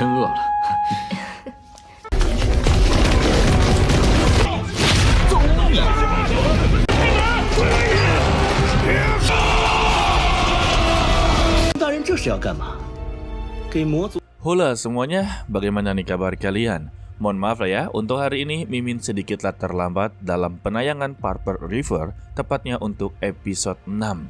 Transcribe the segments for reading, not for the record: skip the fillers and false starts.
真饿了。揍你！ 大人这是要干嘛？给魔族。 Halo semuanya, bagaimana nih kabar kalian? Mohon maaf lah ya, untuk hari ini Mimin sedikitlah terlambat dalam penayangan Purple River, tepatnya untuk episode 6.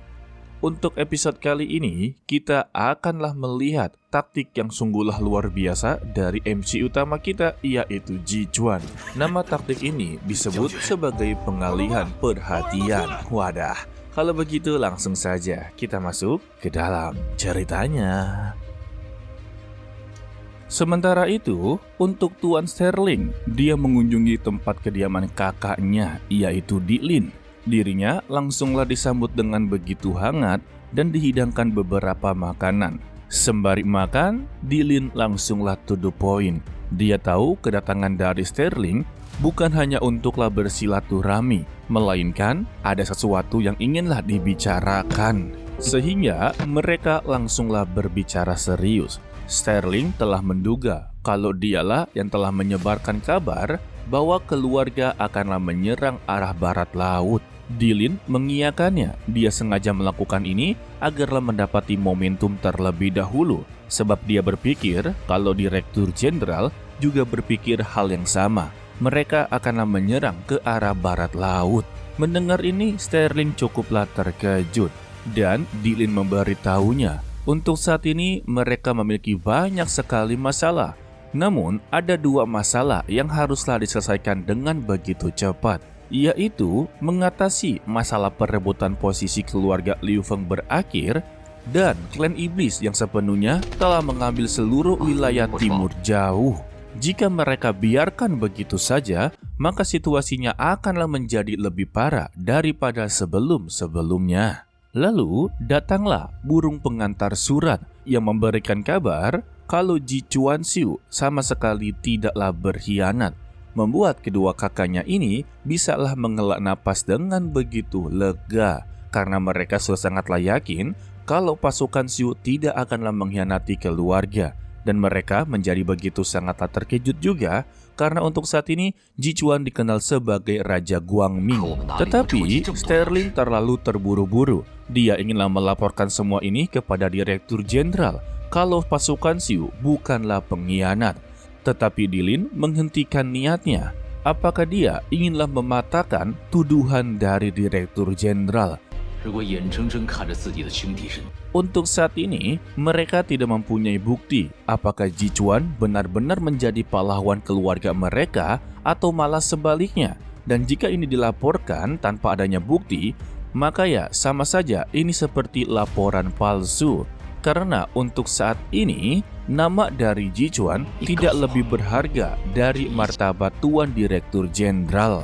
Untuk episode kali ini, kita akanlah melihat taktik yang sungguhlah luar biasa dari MC utama kita, yaitu Ji Chuan. Nama taktik ini disebut sebagai pengalihan perhatian. Wadah, kalau begitu langsung saja kita masuk ke dalam ceritanya. Sementara itu, untuk Tuan Sterling, dia mengunjungi tempat kediaman kakaknya, yaitu Di Lin. Dirinya langsunglah disambut dengan begitu hangat dan dihidangkan beberapa makanan. Sembari makan, Di Lin langsunglah to the point. Dia tahu kedatangan dari Sterling bukan hanya untuklah bersilaturahmi, melainkan ada sesuatu yang inginlah dibicarakan. Sehingga mereka langsunglah berbicara serius. Sterling telah menduga kalau dialah yang telah menyebarkan kabar bahwa keluarga akanlah menyerang arah barat laut. Di Lin mengiyakannya. Dia sengaja melakukan ini agarlah mendapati momentum terlebih dahulu, sebab dia berpikir kalau Direktur Jenderal juga berpikir hal yang sama. Mereka akanlah menyerang ke arah barat laut. Mendengar ini, Sterling cukuplah terkejut dan Di Lin memberitahunya. Untuk saat ini mereka memiliki banyak sekali masalah. Namun ada dua masalah yang haruslah diselesaikan dengan begitu cepat, yaitu mengatasi masalah perebutan posisi keluarga Liu Feng berakhir dan klan iblis yang sepenuhnya telah mengambil seluruh wilayah timur jauh. Jika mereka biarkan begitu saja, maka situasinya akanlah menjadi lebih parah daripada sebelum-sebelumnya. Lalu datanglah burung pengantar surat yang memberikan kabar kalau Ji Chuan Xiu sama sekali tidaklah berkhianat, membuat kedua kakaknya ini bisalah menghela napas dengan begitu lega karena mereka sudah sangatlah yakin kalau pasukan Xiu tidak akanlah mengkhianati keluarga. Dan mereka menjadi begitu sangatlah terkejut juga karena untuk saat ini Ji Chuan dikenal sebagai Raja Guangming. Tetapi Sterling terlalu terburu-buru. Dia inginlah melaporkan semua ini kepada Direktur Jenderal kalau pasukan Xiu bukanlah pengkhianat. Tetapi Di Lin menghentikan niatnya. Apakah dia inginlah mematahkan tuduhan dari Direktur Jenderal? Untuk saat ini, mereka tidak mempunyai bukti apakah Ji Chuan benar-benar menjadi pahlawan keluarga mereka atau malah sebaliknya. Dan jika ini dilaporkan tanpa adanya bukti, maka ya sama saja ini seperti laporan palsu. Karena untuk saat ini, nama dari Ji Chuan tidak lebih berharga dari martabat Tuan Direktur Jenderal.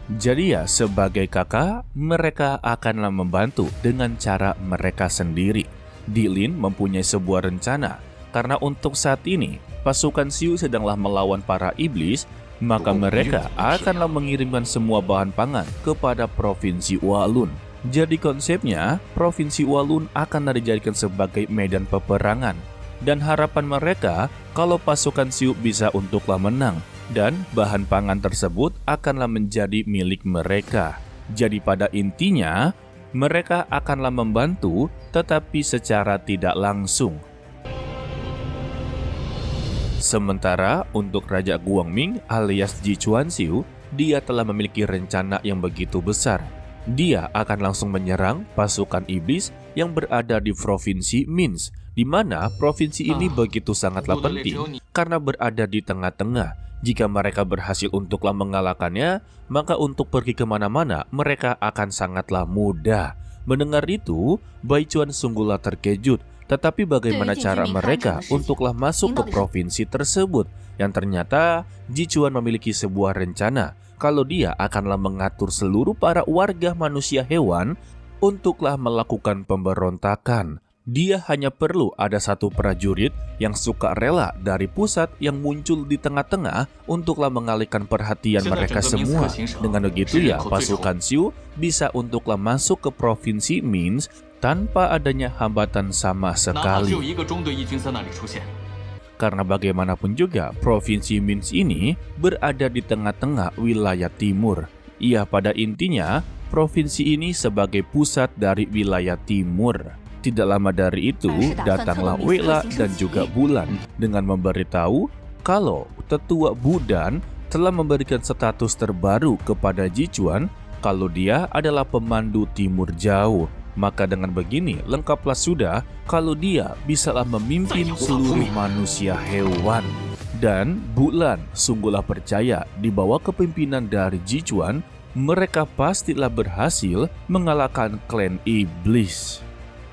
Jadi ya sebagai kakak, mereka akanlah membantu dengan cara mereka sendiri. Di Lin mempunyai sebuah rencana, karena untuk saat ini pasukan Xiu sedanglah melawan para iblis, maka mereka akanlah mengirimkan semua bahan pangan kepada Provinsi Walun. Jadi konsepnya, Provinsi Walun akan dijadikan sebagai medan peperangan. Dan harapan mereka kalau pasukan Xiu bisa untuklah menang. Dan bahan pangan tersebut akanlah menjadi milik mereka. Jadi pada intinya, mereka akanlah membantu tetapi secara tidak langsung. Sementara untuk Raja Guangming alias Ji Chuan Xiu, dia telah memiliki rencana yang begitu besar. Dia akan langsung menyerang pasukan iblis yang berada di Provinsi Minsk, di mana provinsi ini begitu sangatlah penting karena berada di tengah-tengah. Jika mereka berhasil untuklah mengalahkannya, maka untuk pergi kemana-mana mereka akan sangatlah mudah. Mendengar itu, Bai Chuan sungguhlah terkejut. Tetapi bagaimana cara mereka untuklah masuk ke provinsi tersebut? Yang ternyata Ji Chuan memiliki sebuah rencana kalau dia akanlah mengatur seluruh para warga manusia hewan untuklah melakukan pemberontakan. Dia hanya perlu ada satu prajurit yang suka rela dari pusat yang muncul di tengah-tengah untuklah mengalihkan perhatian mereka semua. Dengan begitu ya, pasukan Xiu bisa untuklah masuk ke provinsi Minsk tanpa adanya hambatan sama sekali. karena bagaimanapun juga Provinsi Minsk ini berada di tengah-tengah wilayah timur. Ya, pada intinya provinsi ini sebagai pusat dari wilayah timur. Tidak lama dari itu, datanglah Wei-la dan juga Bulan dengan memberitahu kalau tetua Budan telah memberikan status terbaru kepada Jichuan kalau dia adalah pemandu timur jauh. Maka dengan begini lengkaplah sudah kalau dia bisalah memimpin seluruh manusia hewan. Dan Bulan sungguhlah percaya di bawah kepemimpinan dari Jichuan, mereka pastilah berhasil mengalahkan klan iblis.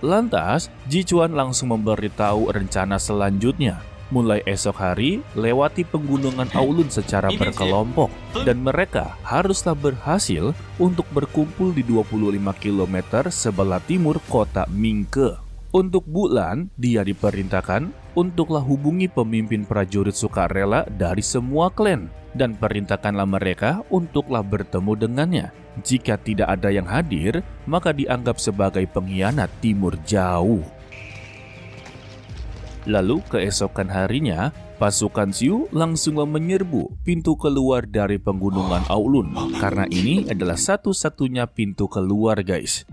Lantas, Jichuan langsung memberitahu rencana selanjutnya. Mulai esok hari, lewati penggunungan Aulun secara berkelompok, dan mereka haruslah berhasil untuk berkumpul di 25 km sebelah timur kota Mingke. Untuk Bulan, dia diperintahkan untuklah hubungi pemimpin prajurit sukarela dari semua klan, dan perintahkanlah mereka untuklah bertemu dengannya. Jika tidak ada yang hadir, maka dianggap sebagai pengkhianat timur jauh. Lalu keesokan harinya, pasukan Xiu langsunglah menyerbu pintu keluar dari penggunungan Aulun. Karena ini adalah satu-satunya pintu keluar, guys.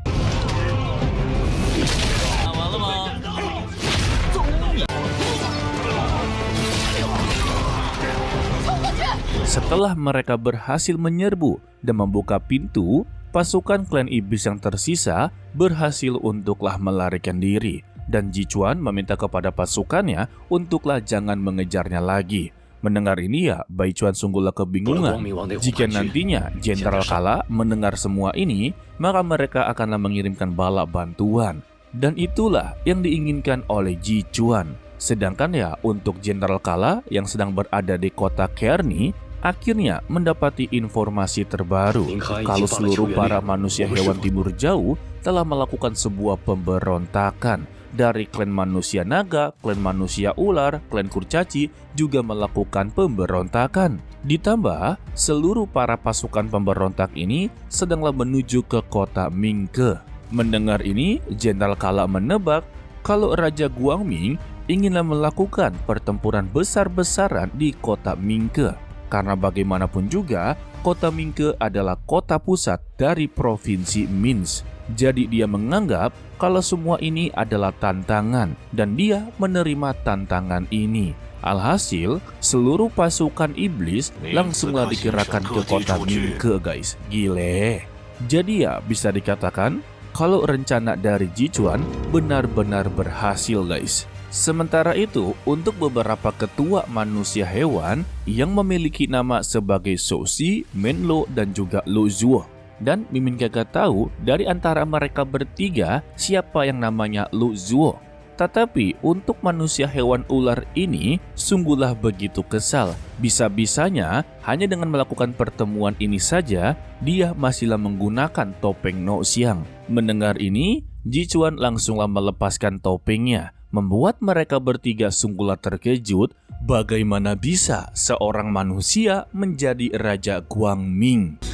Setelah mereka berhasil menyerbu dan membuka pintu, pasukan klan iblis yang tersisa berhasil untuklah melarikan diri. Dan Jichuan meminta kepada pasukannya untuklah jangan mengejarnya lagi. Mendengar ini ya, Bai Chuan sungguhlah kebingungan. Jika nantinya Jenderal Kala mendengar semua ini, maka mereka akanlah mengirimkan bala bantuan. Dan itulah yang diinginkan oleh Jichuan. Sedangkan ya, untuk Jenderal Kala yang sedang berada di kota Kearney, akhirnya mendapati informasi terbaru kalau seluruh para manusia hewan timur jauh telah melakukan sebuah pemberontakan. Dari klan manusia naga, klan manusia ular, klan kurcaci juga melakukan pemberontakan. Ditambah, seluruh para pasukan pemberontak ini sedanglah menuju ke kota Mingke. Mendengar ini, Jenderal Kala menebak kalau Raja Guangming inginlah melakukan pertempuran besar-besaran di kota Mingke. Karena bagaimanapun juga, kota Mingke adalah kota pusat dari Provinsi Minsk. Jadi dia menganggap kalau semua ini adalah tantangan dan dia menerima tantangan ini. Alhasil, seluruh pasukan iblis langsunglah dikerahkan ke kota Mingke, guys. Gile. Jadi ya bisa dikatakan kalau rencana dari Jichuan benar-benar berhasil, guys. Sementara itu, untuk beberapa ketua manusia hewan yang memiliki nama sebagai Shouxi, Menlo, dan juga Lu Zuo. Dan Mimin kagak tahu dari antara mereka bertiga siapa yang namanya Lu Zuo. Tetapi untuk manusia hewan ular ini sungguhlah begitu kesal. Bisa-bisanya hanya dengan melakukan pertemuan ini saja dia masihlah menggunakan topeng No Xiang. Mendengar ini, Jichuan langsunglah melepaskan topengnya, membuat mereka bertiga sungguhlah terkejut bagaimana bisa seorang manusia menjadi Raja Guangming.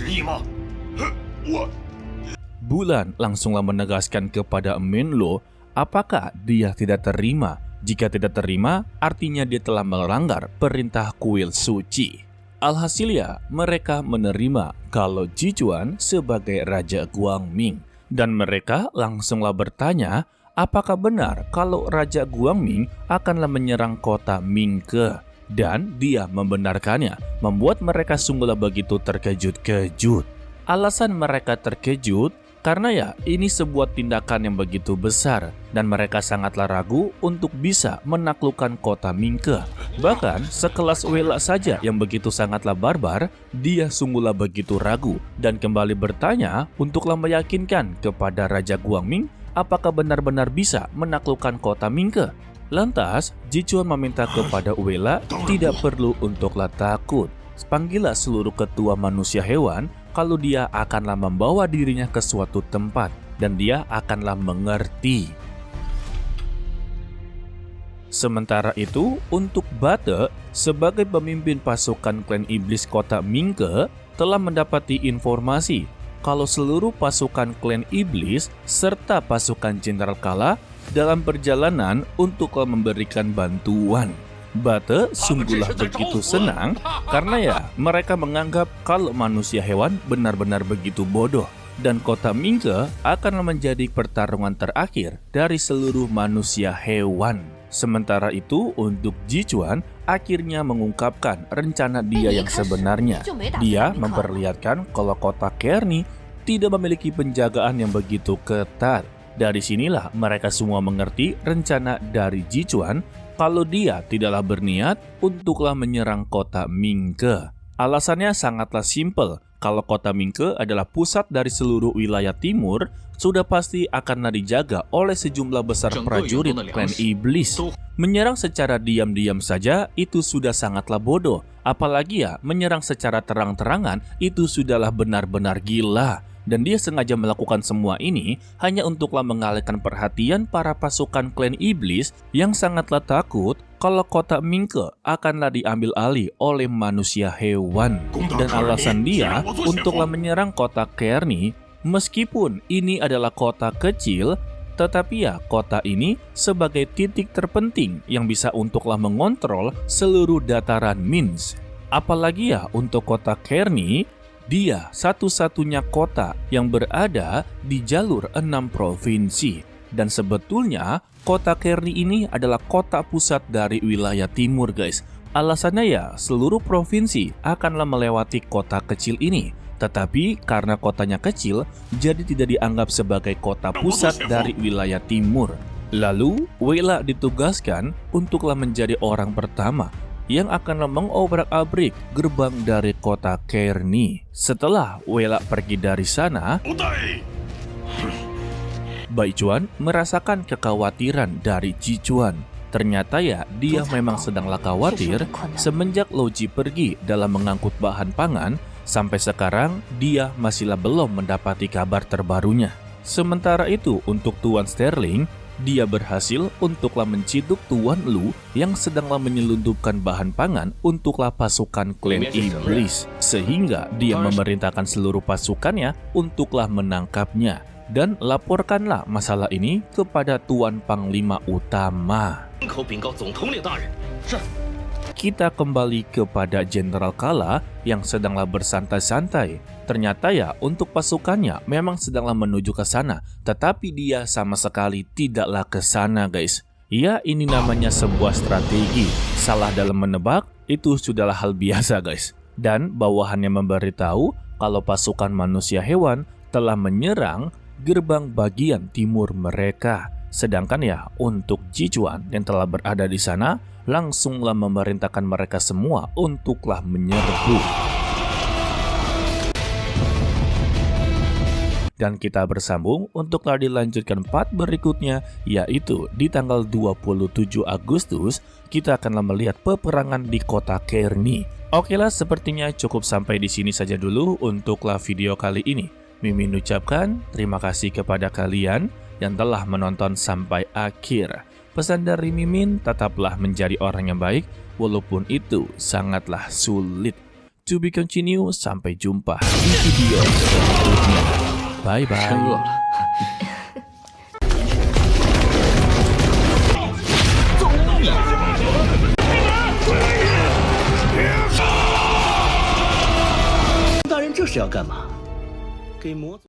Bulan langsunglah menegaskan kepada Menlo apakah dia tidak terima. Jika tidak terima, artinya dia telah melanggar perintah kuil suci. Alhasil ya, mereka menerima kalau Jichuan sebagai Raja Guangming. Dan mereka langsunglah bertanya apakah benar kalau Raja Guangming akanlah menyerang kota Mingke. Dan dia membenarkannya, membuat mereka sungguhlah begitu terkejut-kejut. Alasan mereka terkejut karena ya ini sebuah tindakan yang begitu besar dan mereka sangatlah ragu untuk bisa menaklukkan kota Mingke. Bahkan sekelas Wei-la saja yang begitu sangatlah barbar, dia sungguhlah begitu ragu dan kembali bertanya untuklah meyakinkan kepada Raja Guangming apakah benar-benar bisa menaklukkan kota Mingke. Lantas, Jichuan meminta kepada Wei-la tidak perlu untuklah takut. Panggillah seluruh ketua manusia hewan kalau dia akanlah membawa dirinya ke suatu tempat dan dia akanlah mengerti. Sementara itu, untuk Bate sebagai pemimpin pasukan klan iblis kota Mingke telah mendapati informasi kalau seluruh pasukan klan iblis serta pasukan Jenderal Kala dalam perjalanan untuk memberikan bantuan. Bate sungguhlah begitu senang karena ya mereka menganggap kalau manusia hewan benar-benar begitu bodoh dan kota Mingke akan menjadi pertarungan terakhir dari seluruh manusia hewan. Sementara itu untuk Jichuan akhirnya mengungkapkan rencana dia yang sebenarnya. Dia memperlihatkan kalau kota Kearney tidak memiliki penjagaan yang begitu ketat. Dari sinilah mereka semua mengerti rencana dari Jichuan kalau dia tidaklah berniat untuklah menyerang kota Mingke. Alasannya sangatlah simpel. Kalau kota Mingke adalah pusat dari seluruh wilayah timur, sudah pasti akan dijaga oleh sejumlah besar prajurit klan iblis. Menyerang secara diam-diam saja itu sudah sangatlah bodoh. Apalagi ya menyerang secara terang-terangan itu sudahlah benar-benar gila. Dan dia sengaja melakukan semua ini hanya untuklah mengalihkan perhatian para pasukan klan iblis yang sangatlah takut kalau kota Mingke akanlah diambil alih oleh manusia hewan. Dan alasan dia untuklah menyerang kota Kearney, meskipun ini adalah kota kecil, tetapi ya kota ini sebagai titik terpenting yang bisa untuklah mengontrol seluruh dataran Minsk. Apalagi ya untuk kota Kearney, dia satu-satunya kota yang berada di jalur 6 provinsi. Dan sebetulnya kota Kearney ini adalah kota pusat dari wilayah timur guys. Alasannya ya seluruh provinsi akanlah melewati kota kecil ini. Tetapi karena kotanya kecil, jadi tidak dianggap sebagai kota pusat dari wilayah timur. Lalu Weila ditugaskan untuklah menjadi orang pertama yang akan mengobrak-abrik gerbang dari kota Kearney. Setelah Weila pergi dari sana, Baichuan merasakan kekhawatiran dari Jichuan. Ternyata ya dia memang sedanglah khawatir semenjak Loji pergi dalam mengangkut bahan pangan. Sampai sekarang dia masihlah belum mendapati kabar terbarunya. Sementara itu untuk Tuan Sterling, dia berhasil untuklah menciduk Tuan Lu yang sedanglah menyelundupkan bahan pangan untuklah pasukan klan iblis. Sehingga dia memerintahkan seluruh pasukannya untuklah menangkapnya. Dan laporkanlah masalah ini kepada Tuan Panglima Utama. Kita kembali kepada Jenderal Kala yang sedanglah bersantai-santai. Ternyata ya untuk pasukannya memang sedanglah menuju ke sana, tetapi dia sama sekali tidaklah ke sana guys. Ya ini namanya sebuah strategi. Salah dalam menebak itu sudahlah hal biasa guys. Dan bawahannya memberitahu kalau pasukan manusia hewan telah menyerang gerbang bagian timur mereka. Sedangkan ya untuk Jichuan yang telah berada di sana langsunglah memerintahkan mereka semua untuklah menyerbu. Dan kita bersambung untuklah dilanjutkan part berikutnya, yaitu di tanggal 27 Agustus kita akan melihat peperangan di kota Kearney. Oke lah, sepertinya cukup sampai di sini saja dulu untuklah video kali ini. Mimin ucapkan terima kasih kepada kalian yang telah menonton sampai akhir. Pesan dari Mimin, tetaplah menjadi orang yang baik walaupun itu sangatlah sulit. To be continue, sampai jumpa di video selanjutnya. Bye-bye. 大人这是要干嘛？给魔族